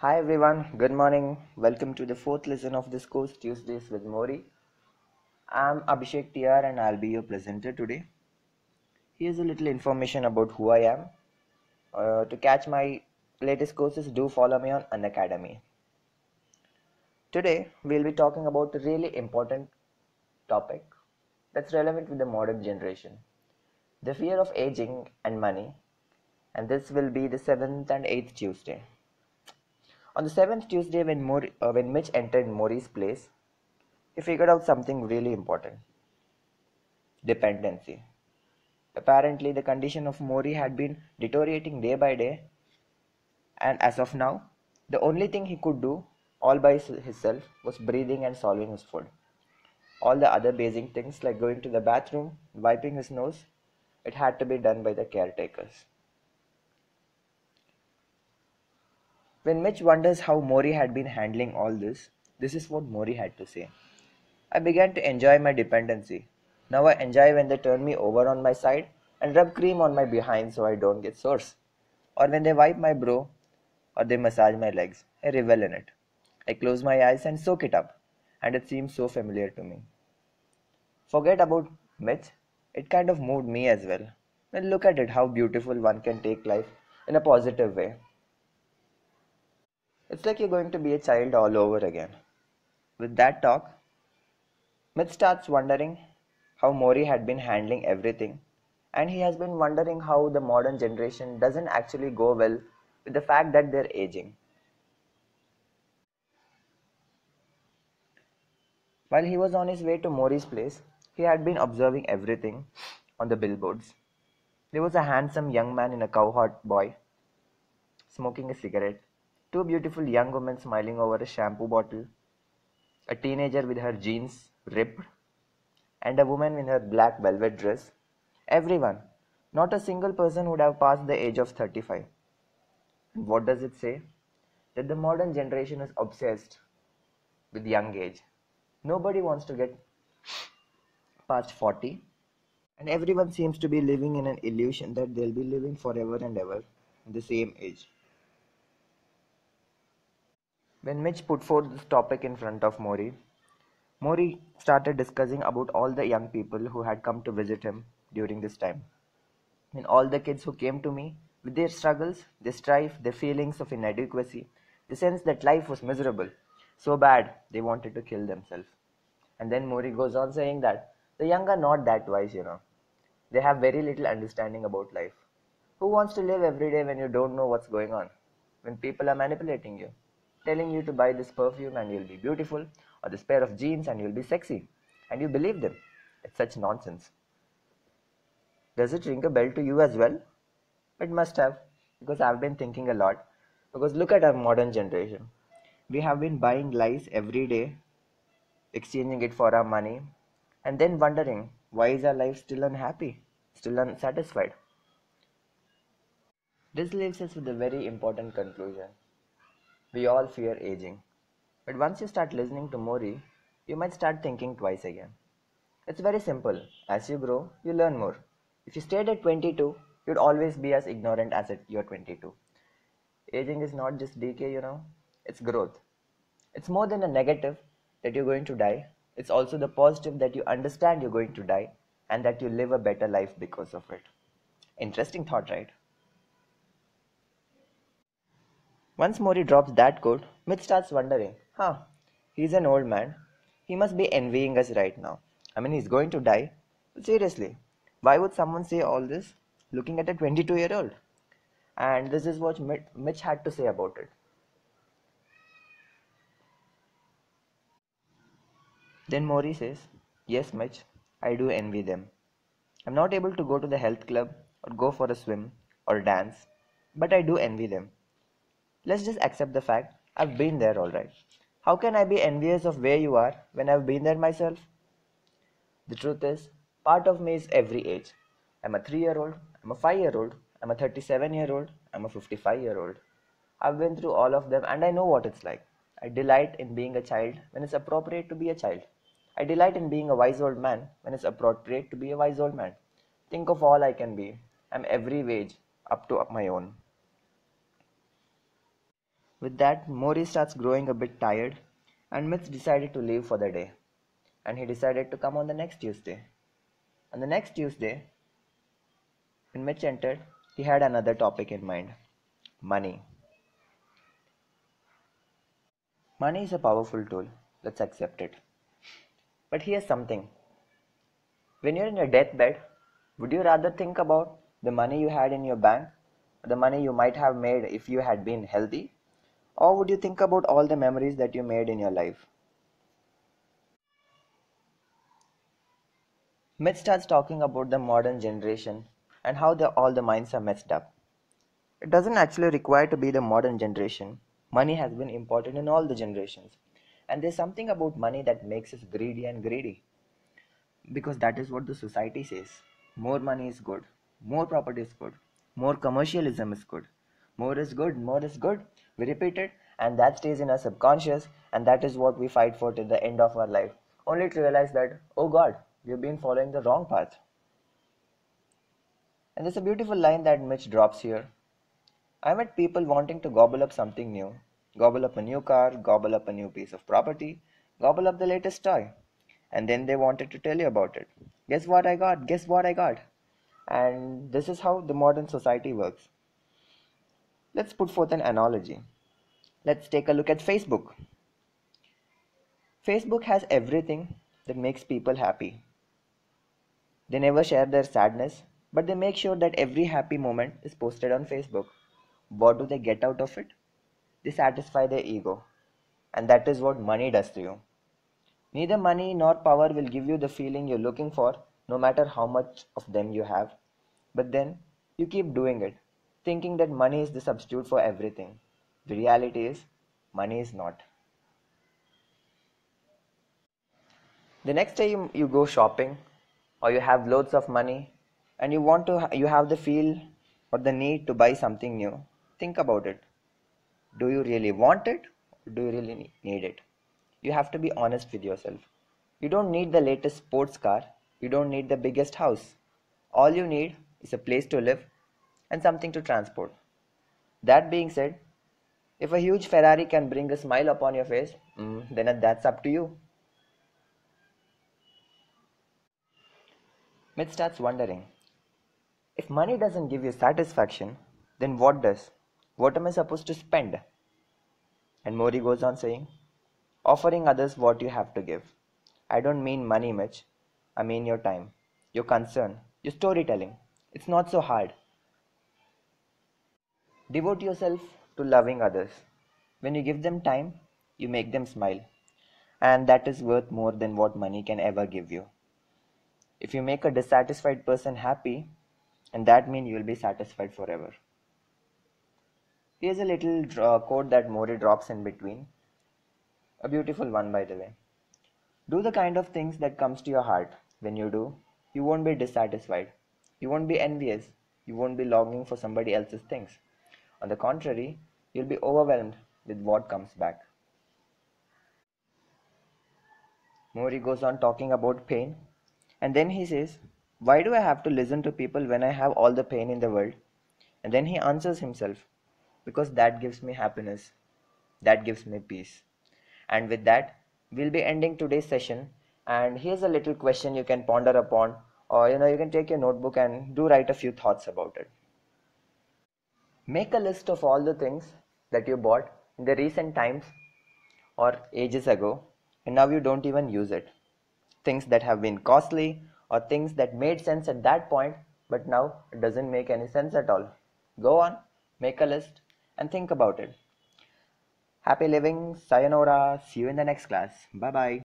Hi everyone, good morning. Welcome to the fourth lesson of this course, Tuesdays with Mori. I'm Abhishek TR and I'll be your presenter today. Here's a little information about who I am. To catch my latest courses, do follow me on Unacademy. Today, we'll be talking about a really important topic that's relevant with the modern generation, the fear of aging and money. And this will be the 7th and 8th Tuesday. On the 7th Tuesday, when Mitch entered Mori's place, he figured out something really important: dependency. Apparently, the condition of Mori had been deteriorating day by day, and as of now, the only thing he could do all by himself was breathing and solving his food. All the other basic things like going to the bathroom, wiping his nose, it had to be done by the caretakers. When Mitch wonders how Mori had been handling all this is what Mori had to say. I began to enjoy my dependency. Now I enjoy when they turn me over on my side and rub cream on my behind so I don't get sores. Or when they wipe my brow or they massage my legs. I revel in it. I close my eyes and soak it up, and it seems so familiar to me. Forget about Mitch, it kind of moved me as well. And look at it how beautiful one can take life in a positive way. It's like you're going to be a child all over again. With that talk, Mitch starts wondering how Mori had been handling everything, and he has been wondering how the modern generation doesn't actually go well with the fact that they're aging. While he was on his way to Mori's place, he had been observing everything on the billboards. There was a handsome young man in a cowherd boy smoking a cigarette, two beautiful young women smiling over a shampoo bottle, a teenager with her jeans ripped, and a woman in her black velvet dress. Everyone. Not a single person would have passed the age of 35. And what does it say? That the modern generation is obsessed with young age. Nobody wants to get past 40, and everyone seems to be living in an illusion that they'll be living forever and ever in the same age. When Mitch put forth this topic in front of Mori, Mori started discussing about all the young people who had come to visit him during this time. And all the kids who came to me with their struggles, their strife, their feelings of inadequacy, the sense that life was miserable, so bad they wanted to kill themselves. And then Mori goes on saying that the young are not that wise. They have very little understanding about life. Who wants to live every day when you don't know what's going on? When people are manipulating you, telling you to buy this perfume and you'll be beautiful, or this pair of jeans and you'll be sexy, and you believe them. It's such nonsense. Does it ring a bell to you as well? It must have, because I've been thinking a lot. Because look at our modern generation. We have been buying lies every day, exchanging it for our money, and then wondering why is our life still unhappy, still unsatisfied. This leaves us with a very important conclusion. We all fear aging. But once you start listening to Mori, you might start thinking twice again. It's very simple. As you grow, you learn more. If you stayed at 22, you'd always be as ignorant as at you're 22. Aging is not just decay, it's growth. It's more than a negative that you're going to die. It's also the positive that you understand you're going to die and that you live a better life because of it. Interesting thought, right? Once Mori drops that quote, Mitch starts wondering, he's an old man. He must be envying us right now. I mean, he's going to die. But seriously, why would someone say all this looking at a 22-year-old? And this is what Mitch had to say about it. Then Mori says, yes, Mitch, I do envy them. I'm not able to go to the health club or go for a swim or dance, but I do envy them. Let's just accept the fact I've been there alright. How can I be envious of where you are when I've been there myself? The truth is, part of me is every age. I'm a 3-year-old, I'm a 5-year-old, I'm a 37-year-old, I'm a 55-year-old. I've been through all of them and I know what it's like. I delight in being a child when it's appropriate to be a child. I delight in being a wise old man when it's appropriate to be a wise old man. Think of all I can be. I'm every age up to my own. With that, Mori starts growing a bit tired, and Mitch decided to leave for the day. And he decided to come on the next Tuesday. On the next Tuesday, when Mitch entered, he had another topic in mind: money. Money is a powerful tool, let's accept it. But here's something: when you're in your deathbed, would you rather think about the money you had in your bank, or the money you might have made if you had been healthy? Or would you think about all the memories that you made in your life? Mitch starts talking about the modern generation and how all the minds are messed up. It doesn't actually require to be the modern generation. Money has been important in all the generations. And there's something about money that makes us greedy and greedy. Because that is what the society says. More money is good. More property is good. More commercialism is good. More is good. More is good. We repeat it, and that stays in our subconscious, and that is what we fight for till the end of our life. Only to realize that, oh God, we've been following the wrong path. And there's a beautiful line that Mitch drops here. I met people wanting to gobble up something new. Gobble up a new car, gobble up a new piece of property, gobble up the latest toy. And then they wanted to tell you about it. Guess what I got? Guess what I got? And this is how the modern society works. Let's put forth an analogy. Let's take a look at Facebook. Facebook has everything that makes people happy. They never share their sadness, but they make sure that every happy moment is posted on Facebook. What do they get out of it? They satisfy their ego. And that is what money does to you. Neither money nor power will give you the feeling you're looking for, no matter how much of them you have. But then you keep doing it, thinking that money is the substitute for everything. The reality is, money is not. The next day you go shopping, or you have loads of money, and you have the feel or the need to buy something new. Think about it. Do you really want it, or do you really need it? You have to be honest with yourself. You don't need the latest sports car. You don't need the biggest house. All you need is a place to live and something to transport. That being said, if a huge Ferrari can bring a smile upon your face, then that's up to you. Mitch starts wondering, if money doesn't give you satisfaction, then what does? What am I supposed to spend? And Mori goes on saying, offering others what you have to give. I don't mean money, Mitch. I mean your time, your concern, your storytelling. It's not so hard. Devote yourself to loving others. When you give them time, you make them smile. And that is worth more than what money can ever give you. If you make a dissatisfied person happy, and that means you will be satisfied forever. Here's a little quote that Mori drops in between. A beautiful one, by the way. Do the kind of things that comes to your heart. When you do, you won't be dissatisfied. You won't be envious. You won't be longing for somebody else's things. On the contrary, you'll be overwhelmed with what comes back. Mori goes on talking about pain, and then he says, why do I have to listen to people when I have all the pain in the world? And then he answers himself, because that gives me happiness. That gives me peace. And with that, we'll be ending today's session. And here's a little question you can ponder upon, or you can take your notebook and do write a few thoughts about it. Make a list of all the things that you bought in the recent times or ages ago, and now you don't even use it. Things that have been costly, or things that made sense at that point, but now it doesn't make any sense at all. Go on, make a list, and think about it. Happy living, sayonara, see you in the next class. Bye bye.